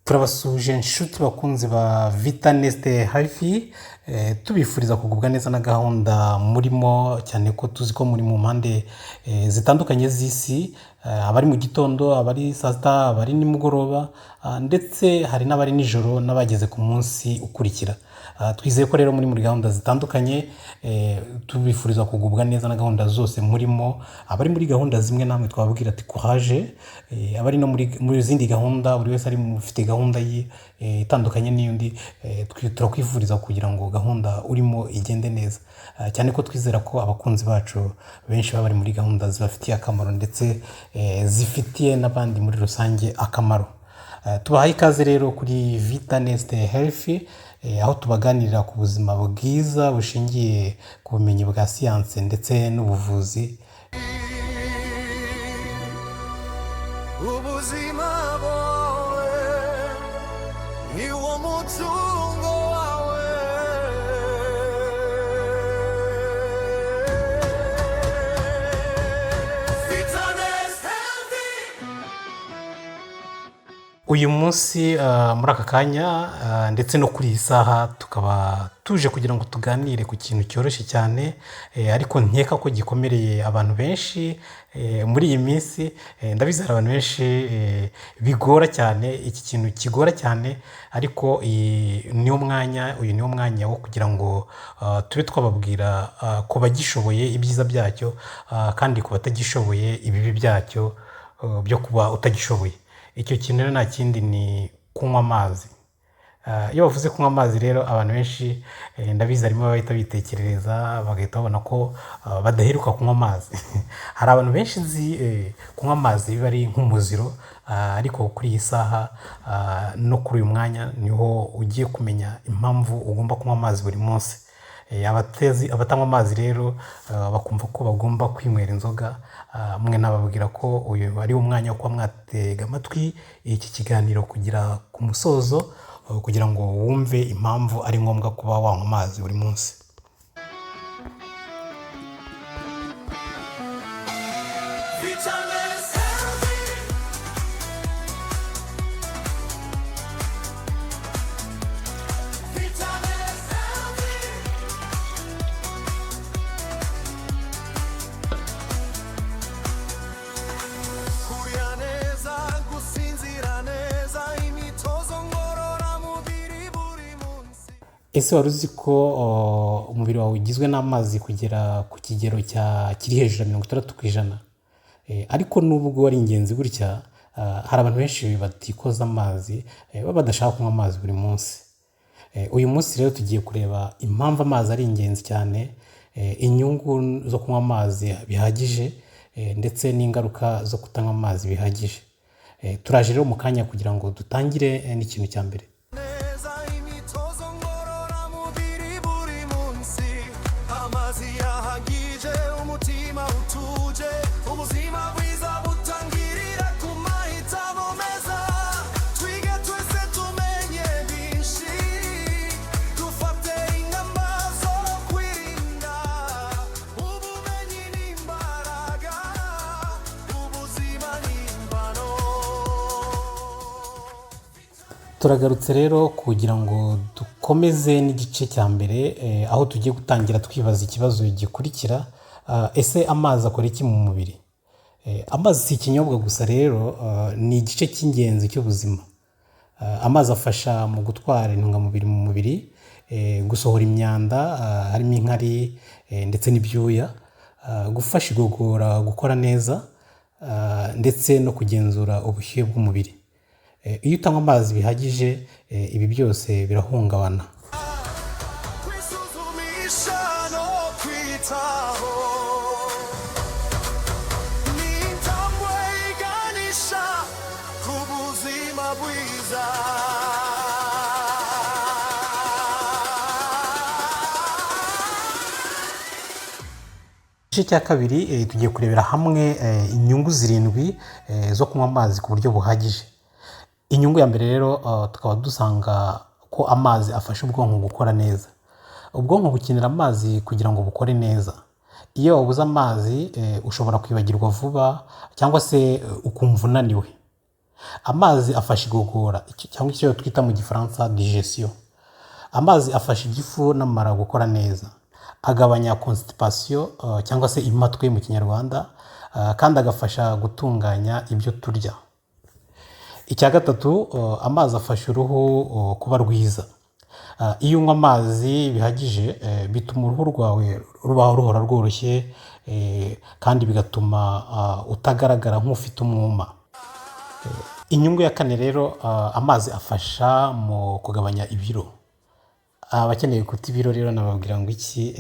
turabasuje inshuti bakunzi ba Vita Neste Hafi tubifuriza kugubwa neza na gahunda murimo cyane ko tuzi ko muri mu mpande zitandukanye z'isi, abari mu gitondo, abari saa sita, abari nimugoroba, ndetse hari n'abari nijoro n'abageze ku munsi ukurikira. Twizeye ko rero muri gahunda zitandukanye, tubifuriza kugubwa neza na gahunda zose murimo. Abari muri gahunda zimwe namwe twababwira ati courage, abari no muri zindi gahunda, buri wese ari mufite gahunda ye itandukanye n'iyundi, turakwifuriza kugira ngo gahunda urimo igende neza, cyane ko twizera ko abakunzi bacu benshi baba bari muri gahunda zibafitiye akamaro ndetse zifitiye n'abandi muri rusange akamaro. Tubahaye ikaze rero kuri Vita Neste Health, aho tubaganirira ku buzima bwiza bushingiye ku bumenyi bwa siyanse ndetse n'ubuvuzi. Ubuzima bwawe ni wo mutungo wawe. Vita Neste Health. Uyu munsi muri aka kanya ndetse no kuri iyi saha tukaba tuje kugira ngo tuganire ku kintu cyoroshye cyane, ariko nkeka ko gikomereye abantu benshi muri iyi minsi. Ndabizera abantu benshi bigora cyane, iki kintu kigora cyane, ariko uyu niwo mwanya wo kugira ngo tube twababwira ko bagishoboye ibyiza byacyo, kandi ku batagishoboye ibibi byacyo byo kuba utagishoboye. Icyo kintu rero nta kindi ni kunywa amazi. Iyo bavuze kunywa amazi rero abantu benshi ndabizi harimo bahita bitekerereza bagahita babona ko badaheruka kunywa amazi. Hari abantu benshi nzi kunywa amazi biba ari nk'umuziro, ariko kuri iyi saha no kuri uyu mwanya niho ugiye kumenya impamvu ugomba kunywa amazi buri munsi. Abatanywa amazi rero bakumva ko bagomba kwinywera inzoga, mwe nababwira ko uyu ari umwanya wo kuba mwatega amatwi iki kiganiro kugira ku musozo, kugira ngo wumve impamvu ari ngombwa kuba wanywa amazi buri munsi. Vita Neste Health. Vita Neste Health. Kurya neza, gusinzira neza, imitozo ngororamubiri buri munsi. Ese wari uzi ko umubiri wawe ugizwe n'amazi kugera ku kigero kiri hejuru ya 60%? Ariko nubwo ari ingenzi gutya, hari abantu benshi batikoza amazi, baba badashaka kunywa amazi buri munsi. Uyu munsi rero tugiye kureba impamvu amazi ari ingenzi cyane, inyungu zo kunywa amazi bihagije, ndetse n'ingaruka zo kutanywa amazi bihagije. Turaje rero mu kanya kugira ngo dutangire n'ikintu cya mbere. Neza, imitozo ngororamubiri buri munsi. Amazi yahagije, umutima utuje, ubuzima bwiza butangirira ku mahitamo meza. Twige twese tumenye byinshi, dufate ingamba zo kwirinda. Ubumenyi ni imbaraga, ubuzima ni impano. Turagarutse rero kugira ngo dukomeze n'igice cya mbere, aho tugiye gutangira twibaza ikibazo gikurikira: ese amazi akora iki mu mubiri? Amazi si ikinyobwa gusa rero, ni igice cy'ingenzi cy'ubuzima. Amazi afasha mu gutwara intungamubiri mu mubiri, gusohora imyanda harimo inkari ndetse n'ibyuya, gufasha igogora gukora neza, ndetse no kugenzura ubushyuhe bw'umubiri. Iyo utanywa amazi bihagije, ibi byose birahungabana. Kwisuzumisha no kwitaho ni intambwe iganisha ku buzima bwiza. Igice cya kabiri tugiye kurebera hamwe inyungu 7 zo kunywa amazi ku buryo buhagije. Inyungu ya mbere rero, tukaba dusanga ko amazi afasha ubwonko gukora neza. Ubwonko bukenera amazi kugira ngo bukore neza. Iyo wabuze amazi ushobora kwibagirwa vuba cyangwa se ukumva unaniwe. Amazi afasha igogora cyangwa icyo twita mu gifaransa digestion. Amazi afasha igifu n'amara gukora neza, agabanya constipation cyangwa se impatwe mu kinyarwanda, kandi agafasha gutunganya ibyo turya. Icya gatatu, amazi afasha uruhu kuba rwiza. Iyo unywa amazi bihagije bituma uruhu rwawe rubaho ruhora rworoshye, kandi bigatuma utagaragara nk'ufite umwuma. Inyungu ya kane rero, amazi afasha mu kugabanya ibiro. Abakeneye guta ibiro rero nababwira ngo iki?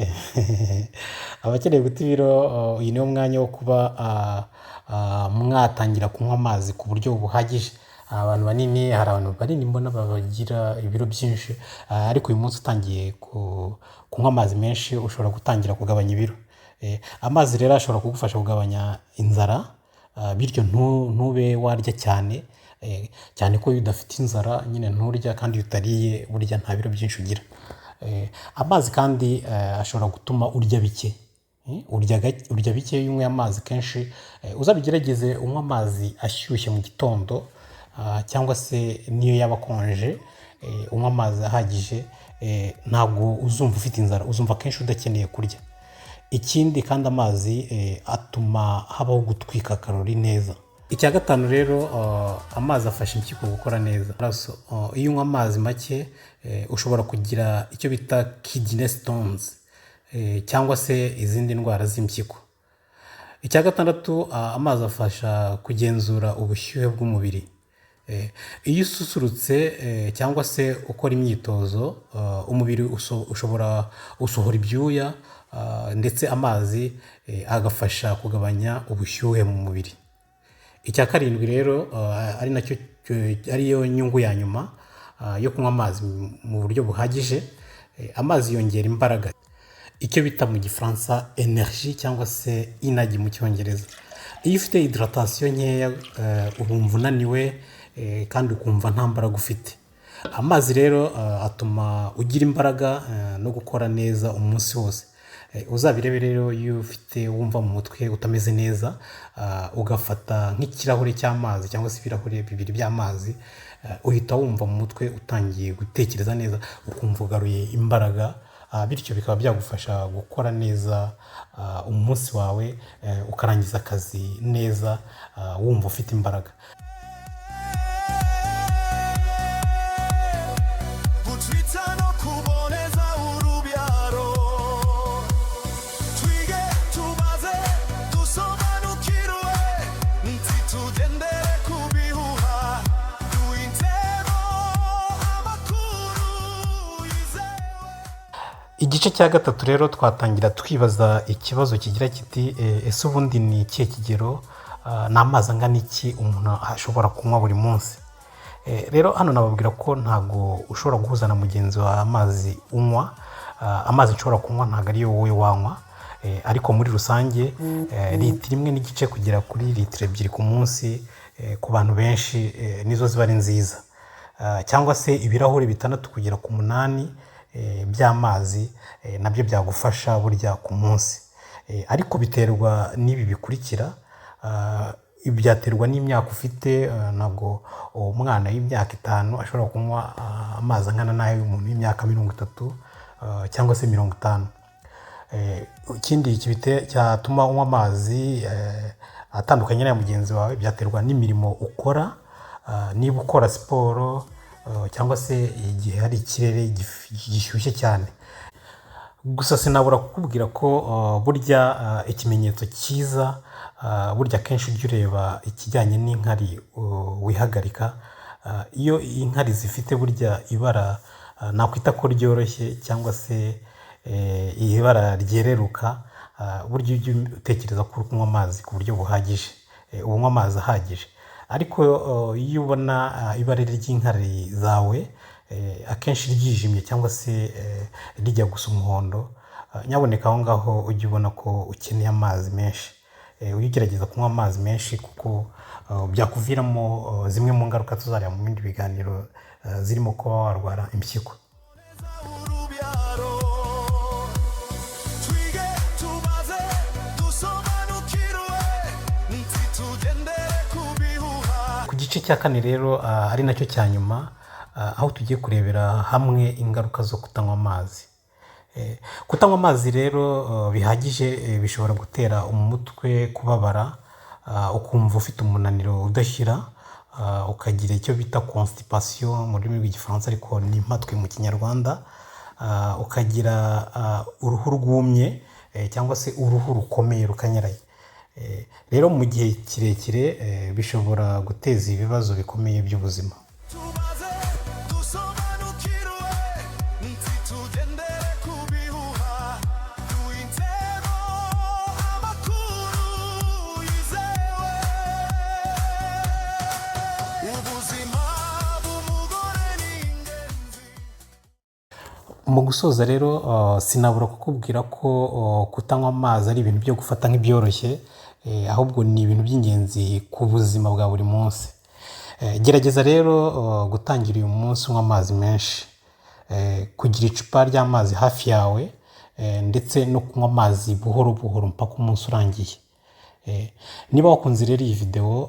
Abakeneye guta ibiro, uyu niwo mwanya wo kuba mwatangira kunywa amazi ku buryo buhagije. Abantu banini, hari abantu banini mbona bagira ibiro byinshi, ariko uyu munsi utangiye kunywa amazi menshi ushobora gutangira kugabanya ibiro. Amazi rero ashobora kugufasha kugabanya inzara, bityo ntube warya cyane, cyane ko iyo udafite inzara nyine nturya, kandi iyo utariye burya nta biro byinshi ugira. Amazi kandi ashobora gutuma urya bike. Urya bike iyo unyweye amazi kenshi. Uzabigerageze unywa amazi ashyushye mu gitondo, cyangwa se niyo yaba akonje, unywa amazi ahagije, ntabwo uzumva ufite inzara, uzumva kenshi udakeneye kurya. Ikindi kandi amazi atuma habaho gutwika karori neza. Icya gatanu rero, amazi afasha impyiko gukora neza. Iyo unywa amazi make ushobora kugira icyo bita kidney stones, cyangwa se izindi ndwara z'impyiko. Icya gatandatu, amazi afasha kugenzura ubushyuhe bw'umubiri. Iyo ususurutse cyangwa se ukora imyitozo, umubiri usohora ibyuya, ndetse amazi agafasha kugabanya ubushyuhe mu mubiri. Icya karindwi rero, ariyo nyungu ya nyuma yo kunywa amazi mu buryo buhagije, amazi yongera imbaraga, icyo bita mu gifaransa energy cyangwa se inagi mu cyongereza. Iyo ufite hydratation nkeya urumva unaniwe, kandi ukumva nta mbaraga ufite. Amazi rero atuma ugira imbaraga no gukora neza umunsi wose. Uzabirebe rero iyo ufite wumva mu mutwe utameze neza, ugafata nk'ikirahure cy'amazi cyangwa se ibirahure bibiri by'amazi, uhita wumva mu mutwe utangiye gutekereza neza, ukumva ugaruye imbaraga, bityo bikaba byagufasha gukora neza umunsi wawe, ukarangiza akazi neza, wumva ufite imbaraga. Igice cya gatatu rero twatangira twibaza ikibazo kigira kiti, ese ubundi ni ikihe kigero n'amazi angana iki umuntu ashobora kunywa buri munsi? Rero hano nababwira ko ntago ushobora guhuza na mugenzi wa amazi unywa. Amazi nshobora kunywa ntago ariyo wowe wanywa, ariko muri rusange litiro imwe n'igice kugera kuri litiro ebyiri ku munsi ku bantu benshi nizo ziba ari nziza, cyangwa se ibirahuri 6 kugera ku 8 by'amazi nabyo byagufasha burya ku munsi. Ariko biterwa n'ibi bikurikira. Byaterwa n'imyaka ufite. Ntabwo umwana w'imyaka 5 ashobora kunywa amazi angana n'ay'umuntu w'imyaka 30 cyangwa se 50. Ikindi cyatuma unywa amazi atandukanye na mugenzi wawe byaterwa n'imirimo ukora. Niba ukora siporo cyangwa se igihe hari ikirere gishyushye cyane. Gusa sinabura kukubwira ko burya ikimenyetso cyiza, burya kenshi ujya ureba ikijyanye n'inkari wihagarika. Iyo inkari zifite burya ibara nakwita ko ryoroshye cyangwa se ibara ryereruka, burya ujya utekereza ko uri kunywa amazi ku buryo buhagije, unywa amazi ahagije. Ariko iyo ubona ibara ry'inkari zawe akenshi ryijimye cyangwa se rijya gusa umuhondo, nyaboneka aho ngaho ujya ubona ko ukeneye amazi menshi. Ugerageza kunywa amazi menshi kuko byakuviramo zimwe mu ngaruka tuzareba mu bindi biganiro, zirimo kuba warwara impyiko. Ku gice igice cya kane rero ari nacyo cya nyuma, aho tugiye kurebera hamwe ingaruka zo kutanywa amazi. Kutanywa amazi rero bihagije bishobora gutera umutwe kubabara, ukumva ufite umunaniro udashyira, ukagira icyo bita constipation mu rurimi rw'igifaransa ariko ni impatwe mu kinyarwanda, ukagira uruhu rwumye cyangwa se uruhu rukomeye rukanyaraye. Rero mu gihe kirekire bishobora guteza ibibazo bikomeye by'ubuzima. tumaze dusobanukirwe ntitugendere ku bihuha duhitemo amakuru yizewe ubuzima bw'umugore ni ingenzi. Mu gusoza rero sinabura kukubwira ko kutanywa amazi ari ibintu byo gufata nk'ibyoroshye, ahubwo ni ibintu by'ingenzi ku buzima bwa buri munsi. Gerageza rero gutangira uyu munsi unywa amazi menshi, kugira icupa ry'amazi hafi yawe, ndetse no kunywa amazi buhoro buhoro mpaka umunsi urangiye. Niba wakunze rero iyi video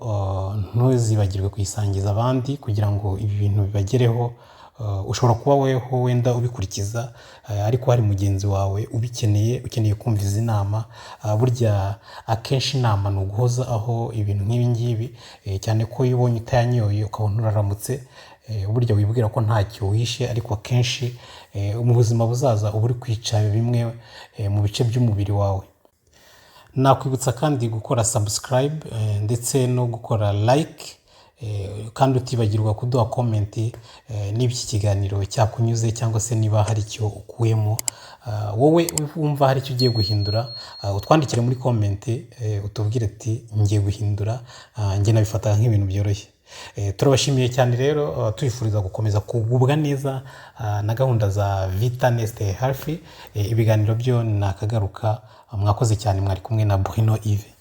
ntuzibagirwe kuyisangiza abandi kugira ngo ibi bintu bibagereho. Ushobora kuba weho wenda ubikurikiza, ariko hari mugenzi wawe ukeneye kumva izi nama. Burya akenshi inama ni uguhoza aho ibintu nk'ibi ngibi, cyane ko iyo ubonye utayanyoye ukabona uraramutse, burya wibwira ko ntacyo wishe, ariko akenshi mu buzima buzaza uba uri kwica bimwe mu bice by'umubiri wawe. Nakwibutsa kandi gukora subscribe ndetse no gukora like, kandi utibagirwa kuduha komenti niba iki kiganiro cyakunyuze cyangwa se niba hari icyo ukuyemo. Wowe wumva hari icyo ugiye guhindura, utwandikire muri komenti, utubwire ati ngiye guhindura, njye nabifata nk'ibintu byoroshye. Turabashimiye cyane rero, tuyifuriza gukomeza kugubwa neza na gahunda za Vita Nest Health. Ibiganiro byo nakagaruka. Mwakoze cyane, mwari kumwe na Bruno Yves.